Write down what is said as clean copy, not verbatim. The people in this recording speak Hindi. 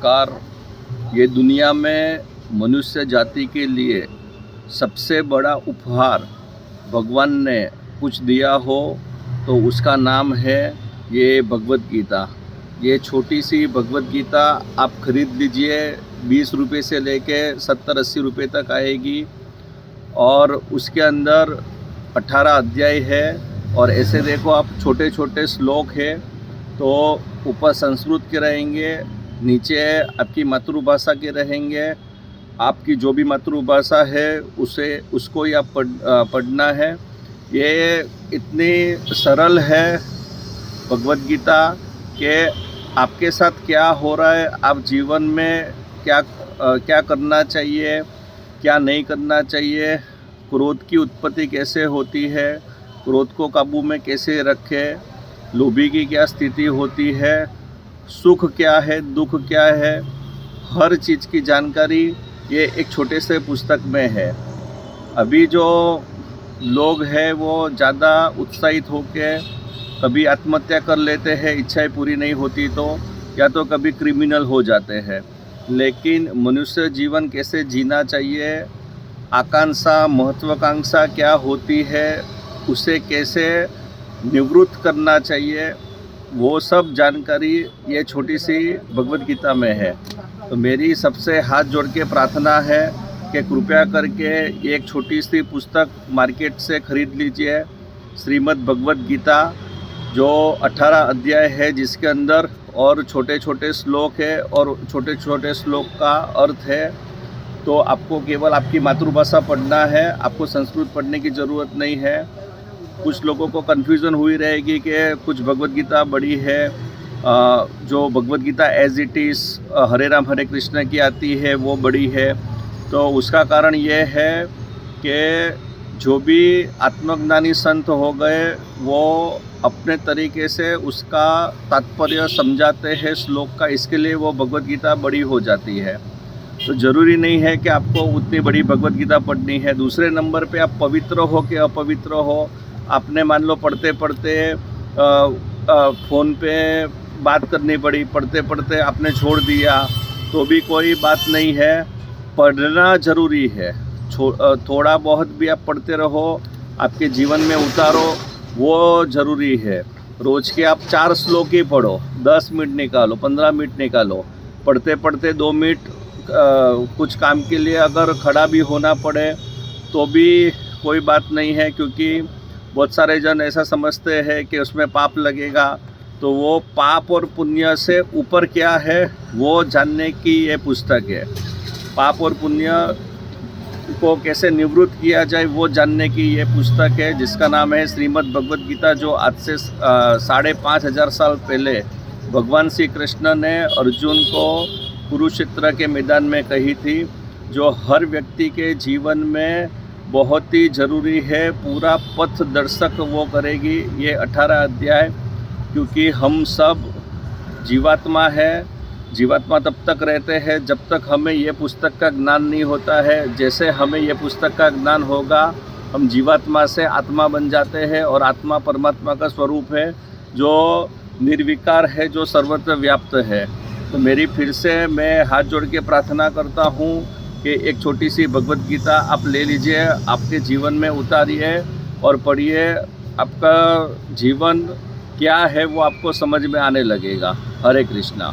नमस्कार। ये दुनिया में मनुष्य जाति के लिए सबसे बड़ा उपहार भगवान ने कुछ दिया हो तो उसका नाम है ये भगवद गीता। ये छोटी सी भगवद गीता आप खरीद लीजिए, 20 रुपये से लेके 70-80 रुपये तक आएगी और उसके अंदर 18 अध्याय है। और ऐसे देखो आप, छोटे छोटे श्लोक है, तो ऊपर संस्कृत के रहेंगे, नीचे आपकी मातृभाषा के रहेंगे। आपकी जो भी मातृभाषा है उसको ही आप पढ़ना है। ये इतनी सरल है भगवद गीता कि आपके साथ क्या हो रहा है, आप जीवन में क्या करना चाहिए, क्या नहीं करना चाहिए, क्रोध की उत्पत्ति कैसे होती है, क्रोध को काबू में कैसे रखें, लोभी की क्या स्थिति होती है, सुख क्या है, दुख क्या है, हर चीज़ की जानकारी ये एक छोटे से पुस्तक में है। अभी जो लोग हैं वो ज़्यादा उत्साहित होकर कभी आत्महत्या कर लेते हैं, इच्छाएं पूरी नहीं होती तो, या तो कभी क्रिमिनल हो जाते हैं। लेकिन मनुष्य जीवन कैसे जीना चाहिए, आकांक्षा महत्वाकांक्षा क्या होती है, उसे कैसे निवृत्त करना चाहिए, वो सब जानकारी ये छोटी सी भगवद गीता में है। तो मेरी सबसे हाथ जोड़ के प्रार्थना है कि कृपया करके एक छोटी सी पुस्तक मार्केट से ख़रीद लीजिए, श्रीमद् भगवद गीता, जो 18 अध्याय है, जिसके अंदर और छोटे छोटे श्लोक है और छोटे छोटे श्लोक का अर्थ है। तो आपको केवल आपकी मातृभाषा पढ़ना है, आपको संस्कृत पढ़ने की ज़रूरत नहीं है। कुछ लोगों को कन्फ्यूज़न हुई रहेगी कि कुछ भगवद गीता बड़ी है, जो Bhagavad Gita as it is Hare Ram Hare Krishna की आती है वो बड़ी है। तो उसका कारण ये है कि जो भी आत्मज्ञानी संत हो गए वो अपने तरीके से उसका तात्पर्य समझाते हैं श्लोक का, इसके लिए वो भगवद गीता बड़ी हो जाती है। तो ज़रूरी नहीं है कि आपको उतनी बड़ी भगवद गीता पढ़नी है। दूसरे नंबर पे आप पवित्र हो कि अपवित्र हो, आपने मान लो पढ़ते पढ़ते फ़ोन पे बात करनी पड़ी, पढ़ते पढ़ते आपने छोड़ दिया तो भी कोई बात नहीं है, पढ़ना ज़रूरी है। थोड़ा बहुत भी आप पढ़ते रहो, आपके जीवन में उतारो, वो ज़रूरी है। रोज़ के आप 4 श्लोक ही पढ़ो, 10 मिनट निकालो, 15 मिनट निकालो। पढ़ते पढ़ते 2 मिनट कुछ काम के लिए अगर खड़ा भी होना पड़े तो भी कोई बात नहीं है, क्योंकि बहुत सारे जन ऐसा समझते हैं कि उसमें पाप लगेगा। तो वो पाप और पुण्य से ऊपर क्या है वो जानने की ये पुस्तक है। पाप और पुण्य को कैसे निवृत्त किया जाए वो जानने की ये पुस्तक है, जिसका नाम है श्रीमद् भगवद गीता, जो आज से 5,500 साल पहले भगवान श्री कृष्ण ने अर्जुन को कुरुक्षेत्र के मैदान में कही थी, जो हर व्यक्ति के जीवन में बहुत ही ज़रूरी है। पूरा पथ दर्शक वो करेगी ये 18 अध्याय, क्योंकि हम सब जीवात्मा है। जीवात्मा तब तक रहते हैं जब तक हमें ये पुस्तक का ज्ञान नहीं होता है। जैसे हमें ये पुस्तक का ज्ञान होगा, हम जीवात्मा से आत्मा बन जाते हैं, और आत्मा परमात्मा का स्वरूप है, जो निर्विकार है, जो सर्वत्र व्याप्त है। तो मेरी फिर से मैं हाथ जोड़ के प्रार्थना करता हूँ कि एक छोटी सी भगवद गीता आप ले लीजिए, आपके जीवन में उतारिए और पढ़िए। आपका जीवन क्या है वो आपको समझ में आने लगेगा। हरे कृष्णा।